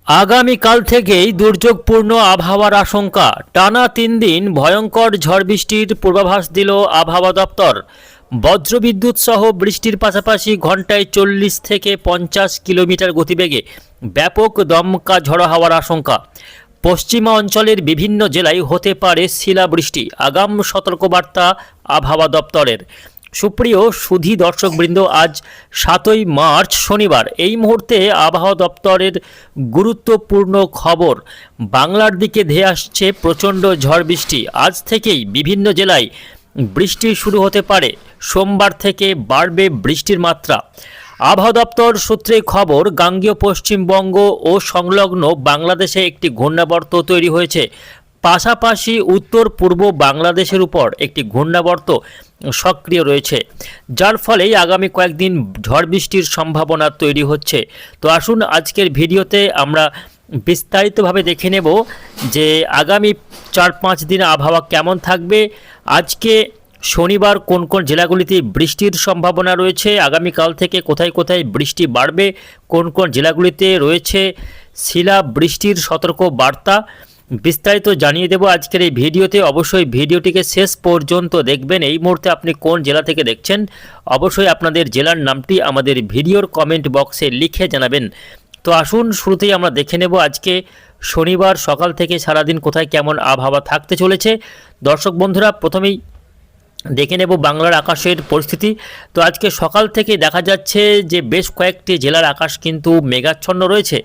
আগামীকাল থেকেই দুর্যোগপূর্ণ আবহাওয়ার আশঙ্কা। টানা 3 দিন ভয়ঙ্কর ঝড় বৃষ্টির পূর্বাভাস দিল আবহাওয়া দপ্তর। বজ্রবিদ্যুৎ সহ বৃষ্টির পাশাপাশি ঘন্টায় 40 থেকে 50 কিলোমিটার গতিবেগে ব্যাপক দমকা ঝড়ো হওয়ার আশঙ্কা। পশ্চিমা অঞ্চলের বিভিন্ন জেলায় হতে পারে শিলাবৃষ্টি, আগাম সতর্কবার্তা আবহাওয়া দপ্তরের। সুপ্রিয় সুধী দর্শকবৃন্দ, আজ 7ই মার্চ শনিবার। এই মুহূর্তে আবহাওয়া দপ্তরের গুরুত্বপূর্ণ খবর। বাংলার দিকে ধেয়ে আসছে প্রচণ্ড ঝড় বৃষ্টি। আজ থেকেই বিভিন্ন জেলায় বৃষ্টি শুরু হতে পারে। সোমবার থেকে বাড়বে বৃষ্টির মাত্রা। আবহাওয়া দপ্তর সূত্রে খবর, গাঙ্গেয় পশ্চিমবঙ্গ ও সংলগ্ন বাংলাদেশে একটি ঘূর্ণাবর্ত তৈরি হয়েছে। পাশাপাশি উত্তর পূর্ব বাংলাদেশের উপর একটি ঘূর্ণাবর্ত সক্রিয় রয়েছে, যার ফলেই আগামী কয়েকদিন ঝড় বৃষ্টির সম্ভাবনা তৈরি হচ্ছে। তো আসুন আজকের ভিডিওতে আমরা বিস্তারিতভাবে দেখে নেব যে আগামী 4-5 দিন আবহাওয়া কেমন থাকবে। আজকে শনিবার কোন কোন জেলাগুলিতে বৃষ্টির সম্ভাবনা রয়েছে, আগামীকাল থেকে কোথায় কোথায় বৃষ্টি বাড়বে, কোন কোন জেলাগুলিতে রয়েছে শিলা বৃষ্টির সতর্ক বার্তা, বিস্তারিত জানিয়ে দেব আজকের এই ভিডিওতে। অবশ্যই ভিডিওটিকে শেষ পর্যন্ত দেখবেন। এই মুহূর্তে আপনি কোন জেলা থেকে দেখছেন, অবশ্যই আপনাদের জেলার নামটি আমাদের ভিডিওর কমেন্ট বক্সে লিখে জানাবেন। তো আসুন শুরুতেই আমরা দেখে নেব আজকে শনিবার সকাল থেকে সারাদিন কোথায় কেমন আবহাওয়া থাকতে চলেছে। দর্শক বন্ধুরা, প্রথমেই দেখে নেব বাংলার আকাশের পরিস্থিতি। তো আজকে সকাল থেকে দেখা যাচ্ছে যে বেশ কয়েকটি জেলার আকাশ কিন্তু মেঘাচ্ছন্ন রয়েছে।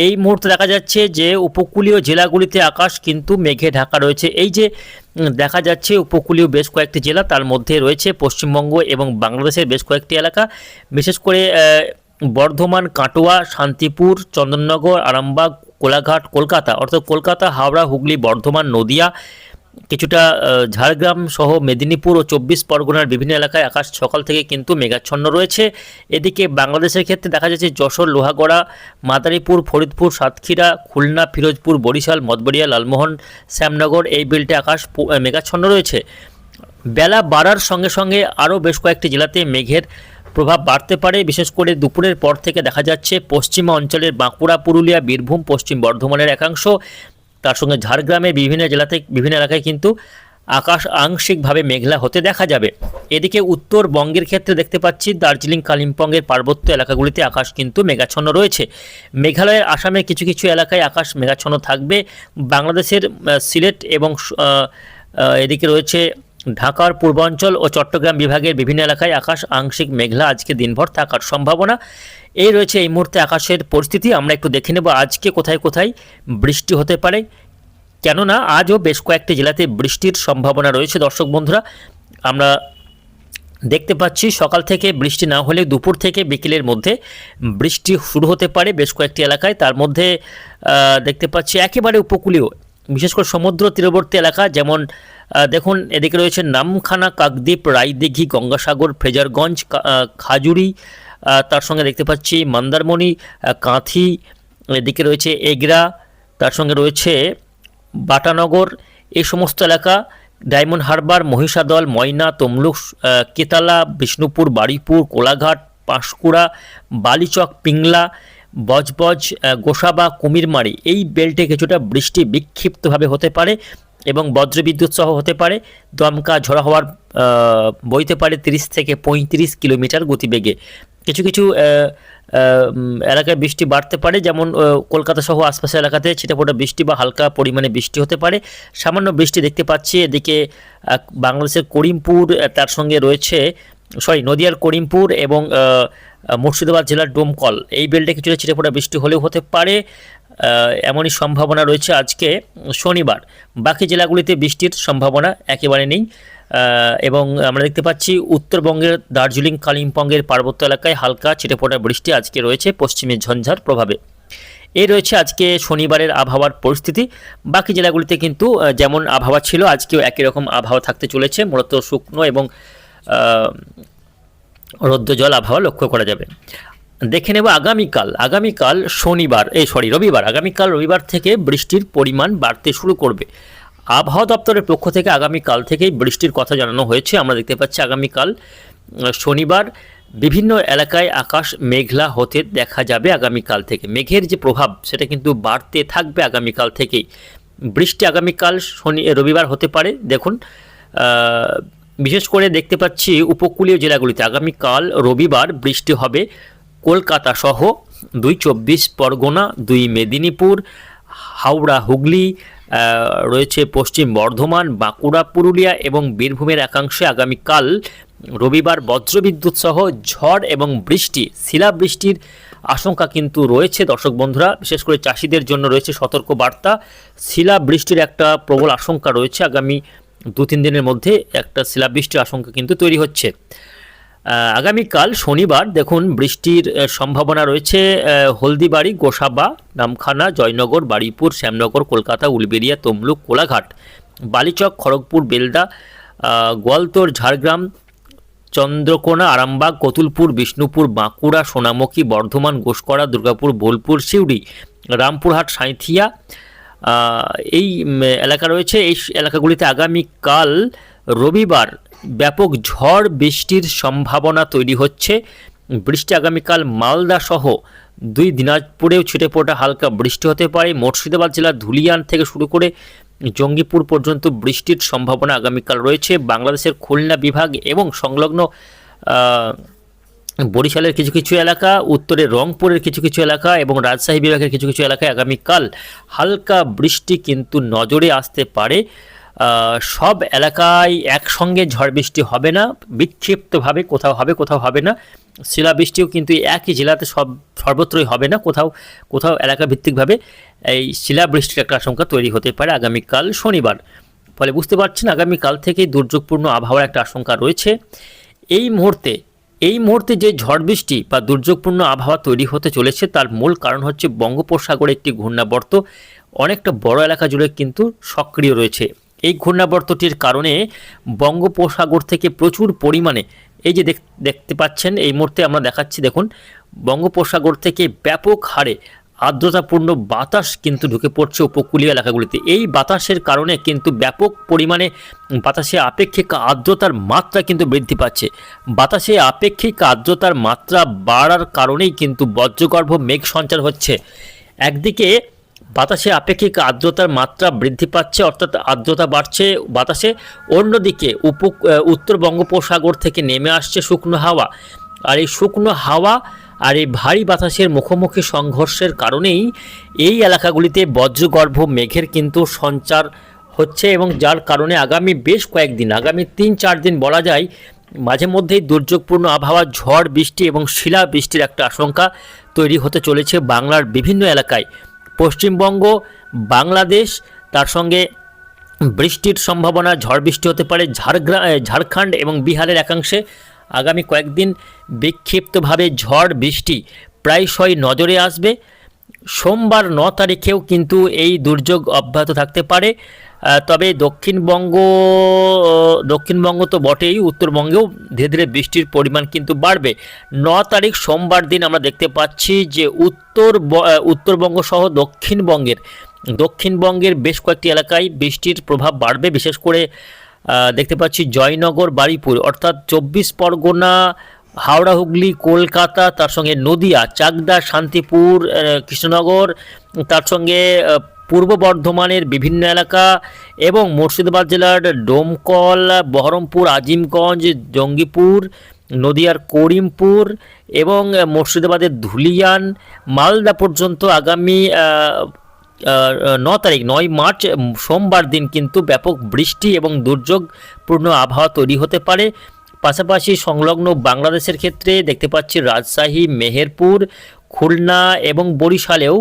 এই মুহূর্তে দেখা যাচ্ছে যে উপকূলীয় জেলাগুলিতে আকাশ কিন্তু মেঘে ঢাকা রয়েছে। এই যে দেখা যাচ্ছে উপকূলীয় বেশ কয়েকটি জেলা, তার মধ্যে রয়েছে পশ্চিমবঙ্গ এবং বাংলাদেশের বেশ কয়েকটি এলাকা, বিশেষ করে বর্ধমান, কাটোয়া, শান্তিপুর, চন্দননগর, আরামবাগ, কোলাঘাট, কলকাতা, অর্থাৎ কলকাতা, হাওড়া, হুগলি, বর্ধমান, নদিয়া, কিছুটা ঝাড়গ্রাম সহ মেদিনীপুর ও 24 পরগনার বিভিন্ন এলাকায় আকাশ সকাল থেকে কিন্তু মেঘাচ্ছন্ন রয়েছে। এদিকে বাংলাদেশের ক্ষেত্রে দেখা যাচ্ছে যশোর, লোহাগড়া, মাদারীপুর, ফরিদপুর, সাতক্ষীরা, খুলনা, ফিরোজপুর, বরিশাল, মঠবাড়িয়া, লালমোহন, শ্যামনগর এই বেল্টে আকাশ মেঘাচ্ছন্ন রয়েছে। বেলা বাড়ার সঙ্গে সঙ্গে আরও বেশ কয়েকটি জেলাতে মেঘের প্রভাব বাড়তে পারে। বিশেষ করে দুপুরের পর থেকে দেখা যাচ্ছে পশ্চিমা অঞ্চলের বাঁকুড়া, পুরুলিয়া, বীরভূম, পশ্চিম বর্ধমানের একাংশ, তার সঙ্গে ঝাড়গ্রামের বিভিন্ন জেলাতে বিভিন্ন এলাকায় কিন্তু আকাশ আংশিকভাবে মেঘলা হতে দেখা যাবে। এদিকে উত্তরবঙ্গের ক্ষেত্রে দেখতে পাচ্ছি দার্জিলিং, কালিম্পংয়ের পার্বত্য এলাকাগুলিতে আকাশ কিন্তু মেঘাচ্ছন্ন রয়েছে। মেঘালয়ের আসামের কিছু কিছু এলাকায় আকাশ মেঘাচ্ছন্ন থাকবে। বাংলাদেশের সিলেট এবং এদিকে রয়েছে ঢাকার পূর্বাঞ্চল ও চট্টগ্রাম বিভাগের বিভিন্ন এলাকায় আকাশ আংশিক মেঘলা আজকে দিনভর থাকার সম্ভাবনা। এই রয়েছে এই মুহূর্তে আকাশের পরিস্থিতি। আমরা একটু দেখে নেব আজকে কোথায় কোথায় বৃষ্টি হতে পারে, কেননা আজও বেশ কয়েকটি জেলাতে বৃষ্টির সম্ভাবনা রয়েছে। দর্শক বন্ধুরা, আমরা দেখতে পাচ্ছি সকাল থেকে বৃষ্টি না হলে দুপুর থেকে বিকেলের মধ্যে বৃষ্টি শুরু হতে পারে বেশ কয়েকটি এলাকায়। তার মধ্যে দেখতে পাচ্ছি একেবারে উপকূলীয়, বিশেষ করে সমুদ্র তীরবর্তী এলাকা, যেমন দেখুন এদিকে রয়েছে নামখানা, কাকদ্বীপ, রায়দিঘি, গঙ্গাসাগর, ফ্রেজারগঞ্জ, খাজুরি, তার সঙ্গে দেখতে পাচ্ছি মন্দারমণি, কাঁথি, এদিকে রয়েছে এগরা, তার সঙ্গে রয়েছে বাটানগর, এই সমস্ত এলাকা, ডায়মন্ড হারবার, মহিষাদল, ময়না, তমলুক, কেতালা, বিষ্ণুপুর, বারুইপুর, কোলাঘাট, পাঁশকুড়া, বালিচক, পিংলা, বজবজ, গোসাবা, কুমিরমারি এই বেল্টে কিছুটা বৃষ্টি বিক্ষিপ্তভাবে হতে পারে এবং বজ্রবিদ্যুৎ সহ হতে পারে। দমকা ঝড়ো হওয়ার বইতে পারে 30 থেকে 35 কিলোমিটার গতিবেগে। কিছু কিছু এলাকায় বৃষ্টি বাড়তে পারে, যেমন কলকাতা সহ আশপাশের এলাকাতে ছিটেফোঁটা বৃষ্টি বা হালকা পরিমাণে বৃষ্টি হতে পারে। সামান্য বৃষ্টি দেখতে পাচ্ছি এদিকে বাংলাদেশের করিমপুর, তার সঙ্গে রয়েছে নদিয়ার করিমপুর এবং মুর্শিদাবাদ জেলার ডোমকল এই বেল্টে কিছুটা ছিটেফোঁটা বৃষ্টি হলেও হতে পারে, এমনই সম্ভাবনা রয়েছে আজকে শনিবার। বাকি জেলাগুলিতে বৃষ্টির সম্ভাবনা একেবারে নেই। এবং আমরা দেখতে পাচ্ছি উত্তরবঙ্গের দার্জিলিং, কালিম্পংয়ের পার্বত্য এলাকায় হালকা ছিটেফোঁটা বৃষ্টি আজকে রয়েছে পশ্চিমের ঝঞ্ঝার প্রভাবে। এই রয়েছে আজকে শনিবারের আবহাওয়ার পরিস্থিতি। বাকি জেলাগুলিতে কিন্তু যেমন আবহাওয়া ছিল আজকেও একই রকম আবহাওয়া থাকতে চলেছে, মূলত শুকনো এবং রৌদ্রজল আবহাওয়া লক্ষ্য করা যাবে। দেখে নেব আগামীকাল রবিবার, আগামীকাল রবিবার থেকে বৃষ্টির পরিমাণ বাড়তে শুরু করবে। আবহাওয়া দপ্তরের পক্ষ থেকে আগামীকাল থেকেই বৃষ্টির কথা জানানো হয়েছে। আমরা দেখতে পাচ্ছি আগামীকাল শনিবার বিভিন্ন এলাকায় আকাশ মেঘলা হতে দেখা যাবে আগামীকাল থেকে। মেঘের যে প্রভাব সেটা কিন্তু বাড়তে থাকবে আগামীকাল থেকেই। বৃষ্টি আগামীকাল রবিবার হতে পারে। দেখুন বিশেষ করে দেখতে পাচ্ছি উপকূলীয় জেলাগুলিতে আগামীকাল রবিবার বৃষ্টি হবে। কলকাতা সহ 2 24 পরগনা, 2 মেদিনীপুর, হাওড়া, হুগলি, রয়েছে পশ্চিম বর্ধমান, বাঁকুড়া, পুরুলিয়া এবং বীরভূমের একাংশে আগামীকাল রবিবার বজ্রবিদ্যুৎ সহ ঝড় এবং বৃষ্টি, শিলাবৃষ্টির আশঙ্কা কিন্তু রয়েছে। দর্শক বন্ধুরা, বিশেষ করে চাষিদের জন্য রয়েছে সতর্ক বার্তা। শিলাবৃষ্টির একটা প্রবল আশঙ্কা রয়েছে। আগামী 2-3 দিনের মধ্যে একটা শিলাবৃষ্টির আশঙ্কা কিন্তু তৈরি হচ্ছে। আগামীকাল শনিবার দেখুন বৃষ্টির সম্ভাবনা রয়েছে হলদিবাড়ি, গোসাবা, নামখানা, জয়নগর, বারুইপুর, শ্যামনগর, কলকাতা, উলবেড়িয়া, তমলুক, কোলাঘাট, বালিচক, খড়গপুর, বেলদা, গোয়ালতোড়, ঝাড়গ্রাম, চন্দ্রকোনা, আরামবাগ, কতুলপুর, বিষ্ণুপুর, বাঁকুড়া, সোনামুখী, বর্ধমান, ঘোষকরা, দুর্গাপুর, বোলপুর, সিউড়ি, রামপুরহাট, সাঁইথিয়া এই এলাকা রয়েছে। এই এলাকাগুলিতে আগামীকাল রবিবার ব্যাপক ঝড় বৃষ্টির সম্ভাবনা তৈরি হচ্ছে। বৃষ্টি আগামীকাল মালদা সহ 2 দিনাজপুরেও ছিটে ফোটা হালকা বৃষ্টি হতে পারে। মুর্শিদাবাদ জেলার ধুলিয়ান থেকে শুরু করে জঙ্গিপুর পর্যন্ত বৃষ্টির সম্ভাবনা আগামীকাল রয়েছে। বাংলাদেশের খুলনা বিভাগ এবং সংলগ্ন বরিশালের কিছু কিছু এলাকা, উত্তরের রংপুরের কিছু কিছু এলাকা এবং রাজশাহী বিভাগের কিছু কিছু এলাকায় আগামীকাল হালকা বৃষ্টি কিন্তু নজরে আসতে পারে। সব এলাকায় একসঙ্গে ঝড় বৃষ্টি হবে না, বিক্ষিপ্তভাবে কোথাও হবে কোথাও হবে না। শিলাবৃষ্টিও কিন্তু একই জেলাতে সর্বত্রই হবে না, কোথাও কোথাও এলাকা ভিত্তিকভাবে এই শিলাবৃষ্টির একটা আশঙ্কা তৈরি হতে পারে আগামীকাল শনিবার। ফলে বুঝতে পারছেন আগামীকাল থেকেই দুর্যোগপূর্ণ আবহাওয়ার একটা আশঙ্কা রয়েছে। এই মুহূর্তে যে ঝড় বৃষ্টি বা দুর্যোগপূর্ণ আবহাওয়া তৈরি হতে চলেছে তার মূল কারণ হচ্ছে বঙ্গোপসাগরে একটি ঘূর্ণাবর্ত অনেকটা বড় এলাকা জুড়ে কিন্তু সক্রিয় রয়েছে। এই ঘূর্ণাবর্তটির কারণে বঙ্গোপসাগর থেকে প্রচুর পরিমাণে এই যে দেখতে পাচ্ছেন এই মুহূর্তে আমরা দেখাচ্ছি, দেখুন বঙ্গোপসাগর থেকে ব্যাপক হারে আর্দ্রতাপূর্ণ বাতাস কিন্তু ঢুকে পড়ছে উপকূলীয় এলাকাগুলিতে। এই বাতাসের কারণে কিন্তু ব্যাপক পরিমাণে বাতাসে আপেক্ষিক আর্দ্রতার মাত্রা কিন্তু বৃদ্ধি পাচ্ছে। বাতাসে আপেক্ষিক আর্দ্রতার মাত্রা বাড়ার কারণেই কিন্তু বজ্রগর্ভ মেঘ সঞ্চার হচ্ছে। একদিকে বাতাসে আপেক্ষিক আর্দ্রতার মাত্রা বৃদ্ধি পাচ্ছে, অর্থাৎ আর্দ্রতা বাড়ছে বাতাসে। অন্যদিকে উত্তর বঙ্গোপসাগর থেকে নেমে আসছে শুকনো হাওয়া, আর এই শুকনো হাওয়া আর এই ভারী বাতাসের মুখোমুখি সংঘর্ষের কারণেই এই এলাকাগুলিতে বজ্রগর্ভ মেঘের কিন্তু সঞ্চার হচ্ছে এবং যার কারণে আগামী বেশ কয়েকদিন, আগামী 3-4 দিন বলা যায় মাঝে মধ্যেই দুর্যোগপূর্ণ আবহাওয়া, ঝড় বৃষ্টি এবং শিলা বৃষ্টির একটা আশঙ্কা তৈরি হতে চলেছে বাংলার বিভিন্ন এলাকায়। পশ্চিমবঙ্গ, বাংলাদেশ, তার সঙ্গে বৃষ্টির সম্ভাবনা, ঝড় বৃষ্টি হতে পারে ঝাড়খণ্ড এবং বিহারের একাংশে। আগামী কয়েকদিন বিক্ষিপ্তভাবে ঝড় বৃষ্টি প্রায়শই নজরে আসবে। সোমবার 9 তারিখেও কিন্তু এই দুর্যোগ অব্যাহত থাকতে পারে। তবে দক্ষিণবঙ্গ তো বটেই, উত্তরবঙ্গেও ধীরে ধীরে বৃষ্টির পরিমাণ কিন্তু বাড়বে। 9 তারিখ সোমবার দিন আমরা দেখতে পাচ্ছি যে উত্তরবঙ্গ সহ দক্ষিণবঙ্গের বেশ কয়েকটি এলাকায় বৃষ্টির প্রভাব বাড়বে। বিশেষ করে দেখতে পাচ্ছি জয়নগর, বারুইপুর, অর্থাৎ 24 পরগনা, হাওড়া, হুগলি, কলকাতা, তার সঙ্গে নদিয়া, চাকদা, শান্তিপুর, কৃষ্ণনগর, তার সঙ্গে পূর্ব বর্ধমানের বিভিন্ন এলাকা এবং মুর্শিদাবাদ জেলার ডোমকল, বহরমপুর, আজিমগঞ্জ, জঙ্গিপুর, নদিয়ার করিমপুর এবং মুর্শিদাবাদের ধুলিয়ান, মালদা পর্যন্ত আগামী 9 মার্চ সোমবার দিন কিন্তু ব্যাপক বৃষ্টি এবং দুর্যোগপূর্ণ আবহাওয়া তৈরি হতে পারে। পাশাপাশি সংলগ্ন বাংলাদেশের ক্ষেত্রে দেখতে পাচ্ছি রাজশাহী, মেহেরপুর, খুলনা এবং বরিশালেও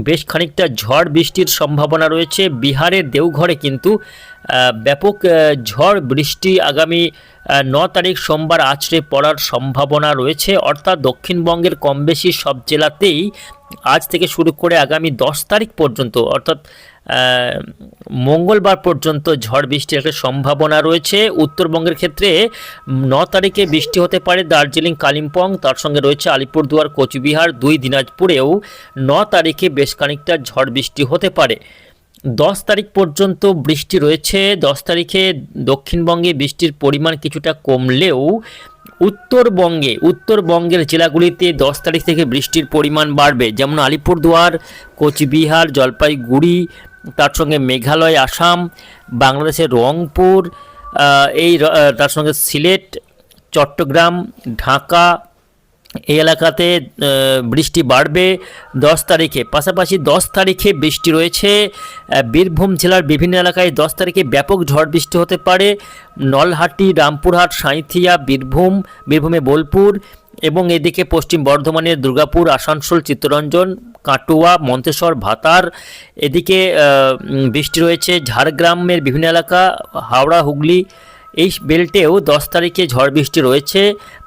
বেশ খানিকটা ঝড় বৃষ্টির সম্ভাবনা রয়েছে। বিহারের দেওঘরে কিন্তু ব্যাপক ঝড় বৃষ্টি আগামী 9 তারিখ সোমবার আছড়ে পড়ার সম্ভাবনা রয়েছে। অর্থাৎ দক্ষিণবঙ্গের কম বেশি সব জেলাতেই আজ থেকে শুরু করে আগামী 10 তারিখ পর্যন্ত, অর্থাৎ মঙ্গলবার পর্যন্ত ঝড় বৃষ্টির একটা সম্ভাবনা রয়েছে। উত্তরবঙ্গের ক্ষেত্রে 9 তারিখে বৃষ্টি হতে পারে দার্জিলিং, কালিম্পং, তার সঙ্গে রয়েছে আলিপুরদুয়ার, কোচবিহার, 2 দিনাজপুরেও 9 তারিখে বেশ খানিকটা ঝড় বৃষ্টি হতে পারে। 10 তারিখ পর্যন্ত বৃষ্টি রয়েছে। 10 তারিখে দক্ষিণবঙ্গে বৃষ্টির পরিমাণ কিছুটা কমলেও উত্তরবঙ্গের জেলাগুলিতে 10 তারিখ থেকে বৃষ্টির পরিমাণ বাড়বে, যেমন আলিপুরদুয়ার, কোচবিহার, জলপাইগুড়ি, তার সঙ্গে মেঘালয়, আসাম, বাংলাদেশের রংপুর, তার সঙ্গে সিলেট, চট্টগ্রাম, ঢাকা, এই এলাকাতে বৃষ্টি বাড়বে 10 তারিখে। পাশাপাশি 10 তারিখে বৃষ্টি রয়েছে বীরভূম জেলার বিভিন্ন এলাকায়। 10 তারিখে ব্যাপক ঝড় বৃষ্টি হতে পারে নলহাটি, রামপুরহাট, সাঁইথিয়া, বীরভূমে বোলপুর, এবং এদিকে পশ্চিম বর্ধমানের দুর্গাপুর, আসানসোল, চিত্তরঞ্জন, কাটুয়া, মন্তেশ্বর, ভাতার, এদিকে বৃষ্টি রয়েছে ঝাড়গ্রামের বিভিন্ন এলাকা, হাওড়া, হুগলি, এই বেল্টেও 10 তারিখে ঝড় বৃষ্টি রয়েছে।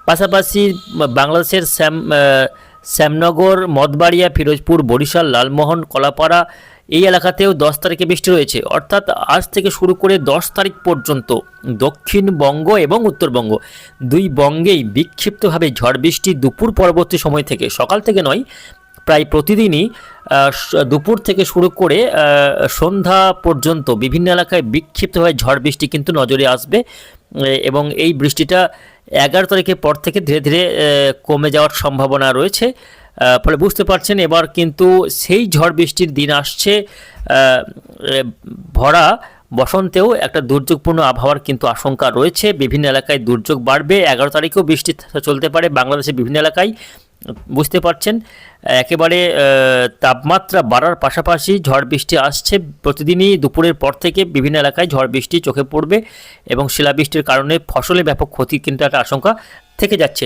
পাশাপাশি বাংলাদেশের শ্যামনগর, মঠবাড়িয়া, ফিরোজপুর, বরিশাল, লালমোহন, কলাপাড়া, এই এলাকাতেও 10 তারিখে বৃষ্টি রয়েছে। অর্থাৎ আজ থেকে শুরু করে 10 তারিখ পর্যন্ত দক্ষিণবঙ্গ এবং উত্তরবঙ্গ দুই বঙ্গেই বিক্ষিপ্তভাবে ঝড় বৃষ্টি দুপুর পরবর্তী সময় থেকে, সকাল থেকে নয়, প্রায় প্রতিদিনই দুপুর থেকে শুরু করে সন্ধ্যা পর্যন্ত বিভিন্ন এলাকায় বিক্ষিপ্তভাবে ঝড় বৃষ্টি কিন্তু নজরে আসবে, এবং এই বৃষ্টিটা 11 তারিখের পর থেকে ধীরে ধীরে কমে যাওয়ার সম্ভাবনা রয়েছে। ফলে বুঝতে পারছেন এবার কিন্তু সেই ঝড় বৃষ্টির দিন আসছে। ভরা বসন্তেও একটা দুর্যোগপূর্ণ আবহাওয়ার কিন্তু আশঙ্কা রয়েছে। বিভিন্ন এলাকায় দুর্যোগ বাড়বে। 11 তারিখেও বৃষ্টি চলতে পারে বাংলাদেশের বিভিন্ন এলাকায়। বুঝতে পারছেন একেবারে তাপমাত্রা বাড়ার পাশাপাশি ঝড় বৃষ্টি আসছে। প্রতিদিনই দুপুরের পর থেকে বিভিন্ন এলাকায় ঝড় বৃষ্টি চোখে পড়বে, এবং শিলাবৃষ্টির কারণে ফসলে ব্যাপক ক্ষতি কিন্তু একটা আশঙ্কা থেকে যাচ্ছে।